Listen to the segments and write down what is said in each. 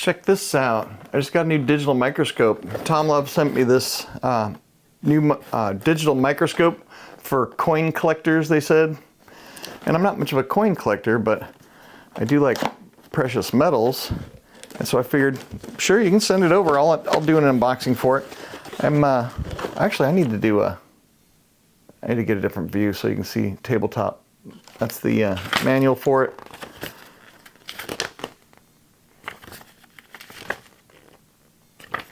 check this out. I just got a new digital microscope. TOMLOV sent me this new digital microscope for coin collectors, they said. And I'm not much of a coin collector, but I do like precious metals. And so I figured, sure, you can send it over. I'll do an unboxing for it. Actually, I need to get a different view so you can see tabletop. That's the manual for it.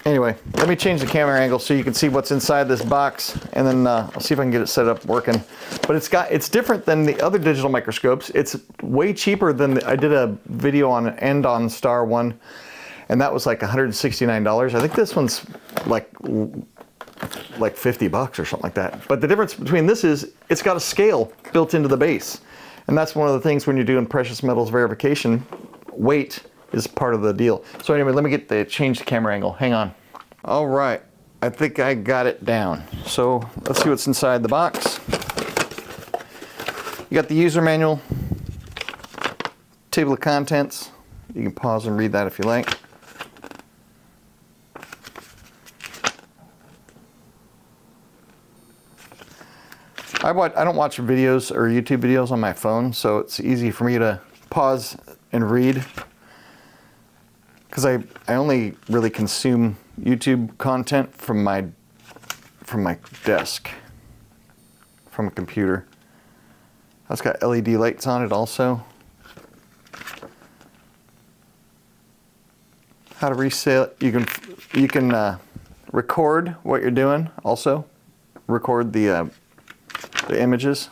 Anyway, let me change the camera angle so you can see what's inside this box, and then I'll see if I can get it set up working. But it's different than the other digital microscopes. It's way cheaper than I did a video on an End-On Star one, and that was like $169. I think this one's like $50 or something like that. But the difference between this is it's got a scale built into the base, and that's one of the things when you're doing precious metals verification. Weight is part of the deal. So anyway, let me change the camera angle. Hang on. All right, I think I got it down. So let's see what's inside the box. You got the user manual, table of contents. You can pause and read that if you like. I don't watch videos or YouTube videos on my phone, so it's easy for me to pause and read. Because I only really consume YouTube content from my desk, from a computer. It's got LED lights on it also. How to reset? You can record what you're doing. Also, record the images.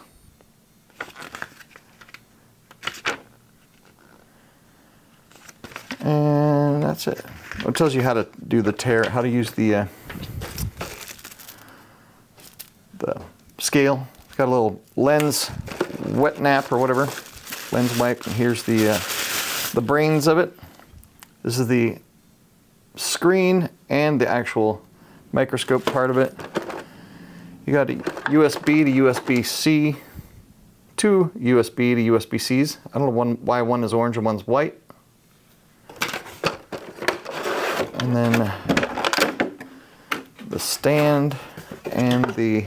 And that's it. It tells you how to do the tear, how to use the scale. It's got a little lens wet nap or whatever, lens wipe. And here's the brains of it. This is the screen and the actual microscope part of it. You got a USB to USB-C, two USB to USB-Cs. I don't know why one is orange and one's white. And then the stand and the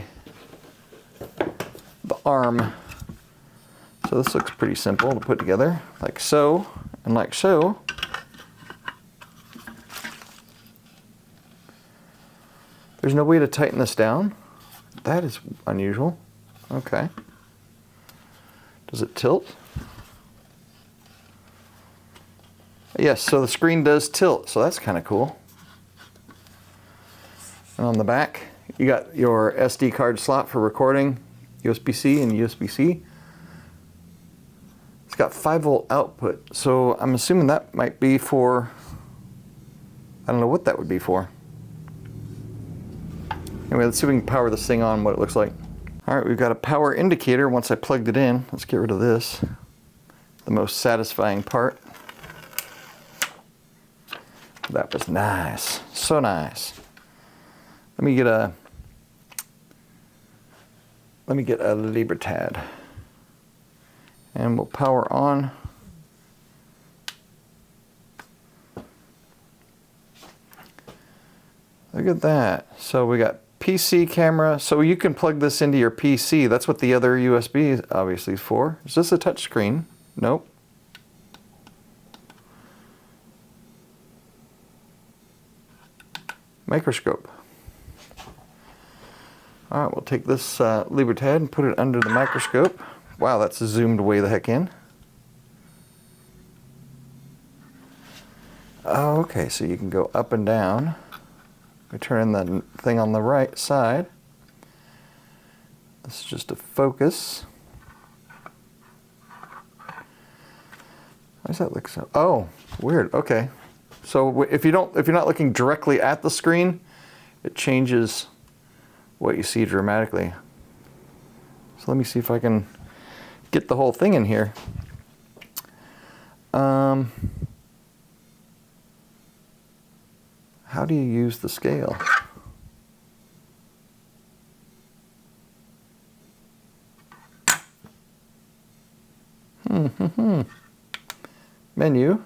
arm. So this looks pretty simple to put together, like so and like so. There's no way to tighten this down. That is unusual. Okay. Does it tilt? Yes, so the screen does tilt, so that's kind of cool. And on the back, you got your SD card slot for recording, USB-C and USB-C. It's got 5-volt output, so I'm assuming that might be for, I don't know what that would be for. Anyway, let's see if we can power this thing on, what it looks like. All right, we've got a power indicator once I plugged it in. Let's get rid of this, the most satisfying part. That was nice, so nice. Let me get a Libertad, and we'll power on. Look at that. So we got PC camera. So you can plug this into your PC. That's what the other USB obviously is for. Is this a touch screen? Nope. Microscope. All right, we'll take this Libertad and put it under the microscope. Wow, that's zoomed way the heck in. Oh, okay, so you can go up and down. We turn the thing on the right side. This is just a focus. Why does that look so? Oh, weird. Okay. So if you're not looking directly at the screen, it changes what you see dramatically. So let me see if I can get the whole thing in here. How do you use the scale? Menu.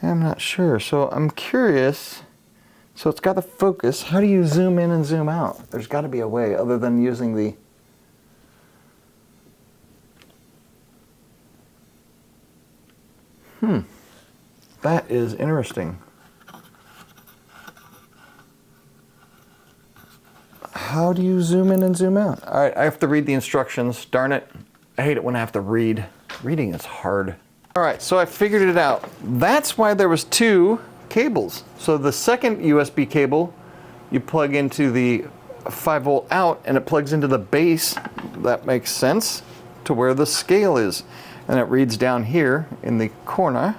I'm not sure. So I'm curious. So it's got the focus. How do you zoom in and zoom out? There's got to be a way other than using the... That is interesting. How do you zoom in and zoom out? All right, I have to read the instructions. Darn it. I hate it when I have to read. Reading is hard. All right, so I figured it out. That's why there was two cables. So the second USB cable, you plug into the 5-volt out and it plugs into the base. That makes sense to where the scale is. And it reads down here in the corner.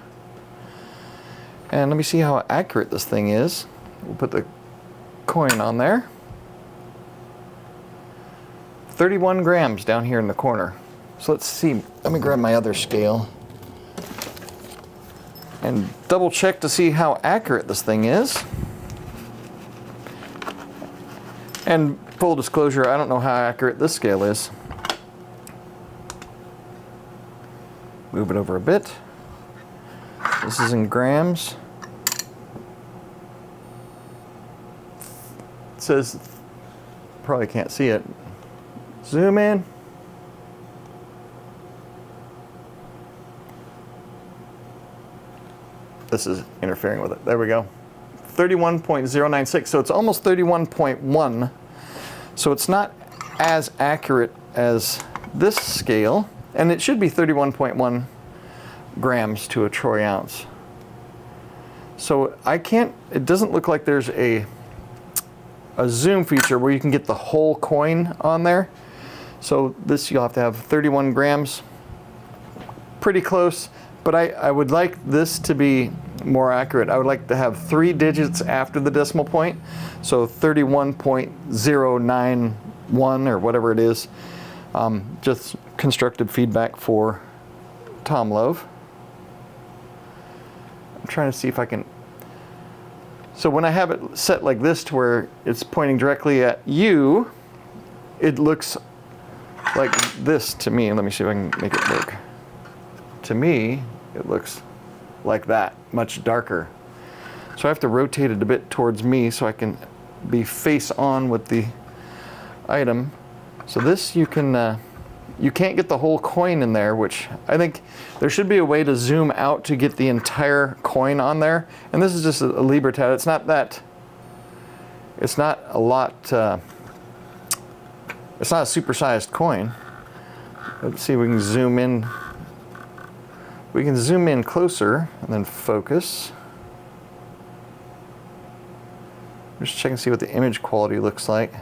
And let me see how accurate this thing is. We'll put the coin on there. 31 grams down here in the corner. So let's see, let me grab my other scale and double check to see how accurate this thing is. And full disclosure, I don't know how accurate this scale is. Move it over a bit. This is in grams. It says, probably can't see it. Zoom in. This is interfering with it. There we go. 31.096, so it's almost 31.1. So it's not as accurate as this scale, and it should be 31.1 grams to a troy ounce. So I can't, it doesn't look like there's a zoom feature where you can get the whole coin on there. So this you'll have to have 31 grams, pretty close, but I would like this to be more accurate. I would like to have 3 digits after the decimal point, so 31.091 or whatever it is. Just constructive feedback for TOMLOV. I'm trying to see if I can, so when I have it set like this to where it's pointing directly at you, it looks like this to me. Let me see if I can make it work. To me, it looks like that, much darker. So I have to rotate it a bit towards me so I can be face on with the item. So this you can, you can't get the whole coin in there, which I think there should be a way to zoom out to get the entire coin on there. And this is just a Libertad. It's not that, it's not a lot, it's not a supersized coin. Let's see if we can zoom in. We can zoom in closer and then focus. Just check and see what the image quality looks like.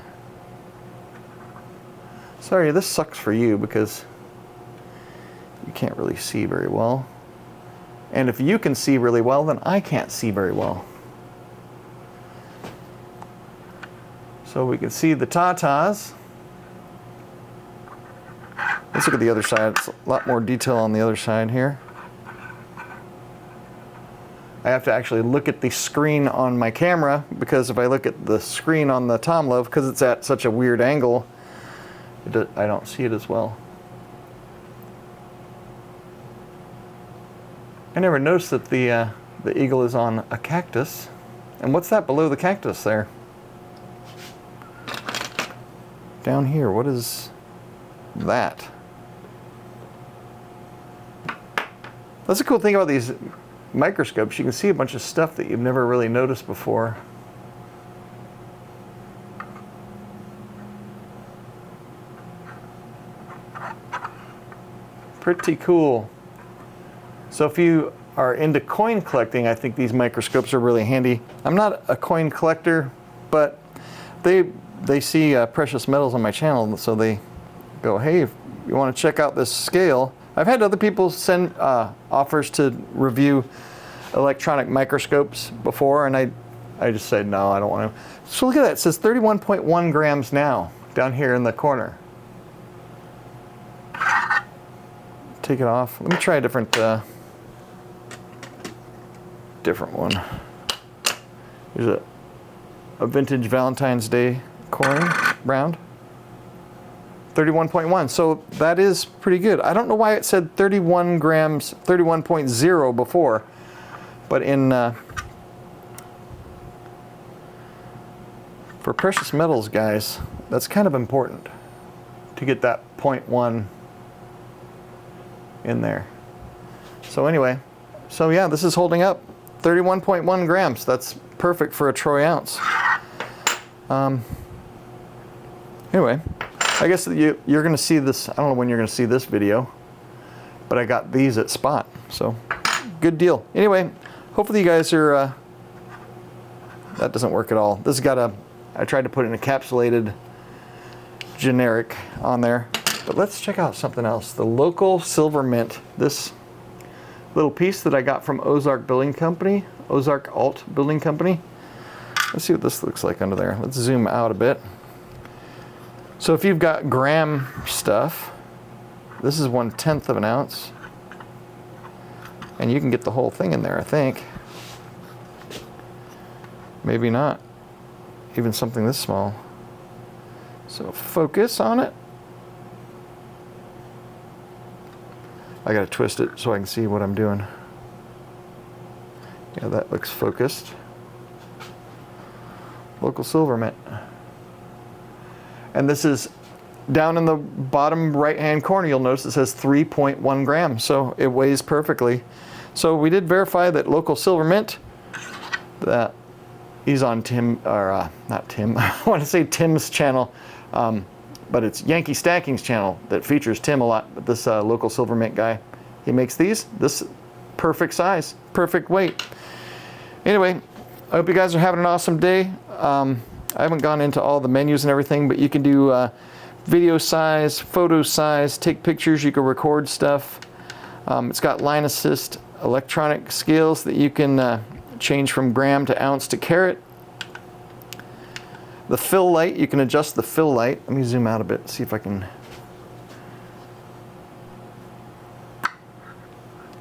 Sorry, this sucks for you because you can't really see very well. And if you can see really well, then I can't see very well. So we can see the tatas. Let's look at the other side. It's a lot more detail on the other side here. I have to actually look at the screen on my camera, because if I look at the screen on the TOMLOV, because it's at such a weird angle, I don't see it as well. I never noticed that the eagle is on a cactus. And what's that below the cactus there? Down here, what is that? That's a cool thing about these microscopes. You can see a bunch of stuff that you've never really noticed before. Pretty cool. So if you are into coin collecting, I think these microscopes are really handy. I'm not a coin collector, but they see precious metals on my channel, so they go, hey, if you want to check out this scale. I've had other people send offers to review electronic microscopes before, and I just said, no, I don't want to. So look at that, it says 31.1 grams now, down here in the corner. Take it off. Let me try a different one. Here's a vintage Valentine's Day coin, round. 31.1, so that is pretty good. I don't know why it said 31 grams, 31.0 before. But in for precious metals, guys, that's kind of important to get that 0.1 in there. So anyway, so yeah, this is holding up. 31.1 grams. That's perfect for a troy ounce. Anyway, I guess you're going to see this. I don't know when you're going to see this video, but I got these at Spot. So good deal. Anyway, hopefully you guys are. That doesn't work at all. This has got a. I tried to put an encapsulated generic on there, but let's check out something else. The local silver mint. This little piece that I got from Ozark Building Company, Ozark Alt Building Company. Let's see what this looks like under there. Let's zoom out a bit. So if you've got gram stuff, this is 1/10 of an ounce, and you can get the whole thing in there, I think. Maybe not. Even something this small. So focus on it. I gotta twist it so I can see what I'm doing. Yeah, that looks focused. Local silver mint. And this is down in the bottom right-hand corner. You'll notice it says 3.1 grams, so it weighs perfectly. So we did verify that local silver mint, that he's on Tim, or not Tim, I want to say Tim's channel, but it's Yankee Stacking's channel that features Tim a lot. But this local silver mint guy, he makes these. This perfect size, perfect weight. Anyway, I hope you guys are having an awesome day. I haven't gone into all the menus and everything, but you can do video size, photo size, take pictures, you can record stuff. It's got line assist electronic scales that you can change from gram to ounce to carat. The fill light, you can adjust the fill light. Let me zoom out a bit, see if I can.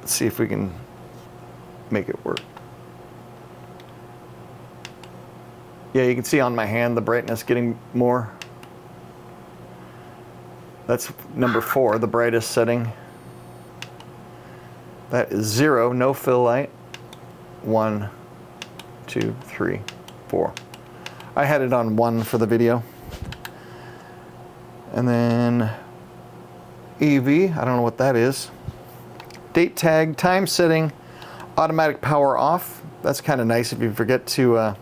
Let's see if we can make it work. Yeah, you can see on my hand the brightness getting more. That's number 4, the brightest setting. That is 0, no fill light. 1, 2, 3, 4. I had it on 1 for the video. And then EV, I don't know what that is. Date tag, time setting, automatic power off. That's kind of nice if you forget to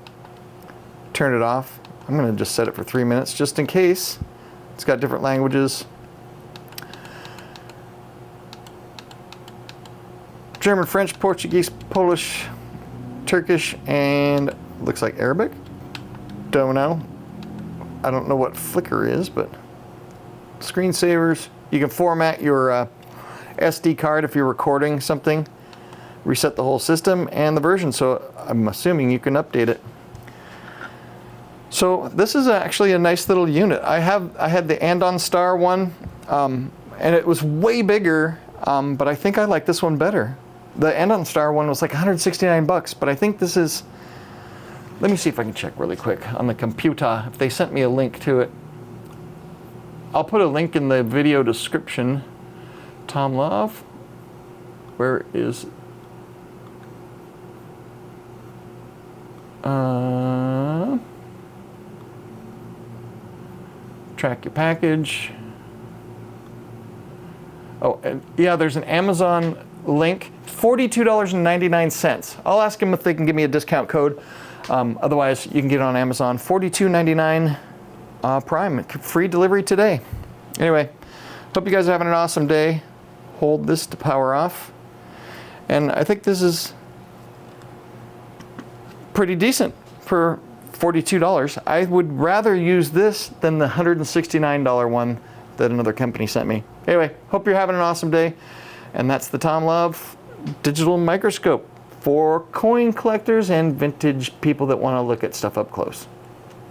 turn it off. I'm going to just set it for 3 minutes just in case. It's got different languages. German, French, Portuguese, Polish, Turkish, and looks like Arabic. Don't know. I don't know what flicker is, but screensavers. You can format your SD card if you're recording something, reset the whole system and the version, so I'm assuming you can update it. So this is actually a nice little unit. I had the Andon Star one, and it was way bigger, but I think I like this one better. The Andon Star one was like 169 bucks, but I think this is, let me see if I can check really quick on the computer, if they sent me a link to it. I'll put a link in the video description. TOMLOV, where is, track your package. Oh, and yeah, there's an Amazon link, $42.99. I'll ask them if they can give me a discount code. Otherwise, you can get it on Amazon. $42.99 Prime, free delivery today. Anyway, hope you guys are having an awesome day. Hold this to power off. And I think this is pretty decent for $42. I would rather use this than the $169 one that another company sent me. Anyway, hope you're having an awesome day. And that's the TOMLOV digital microscope for coin collectors and vintage people that want to look at stuff up close.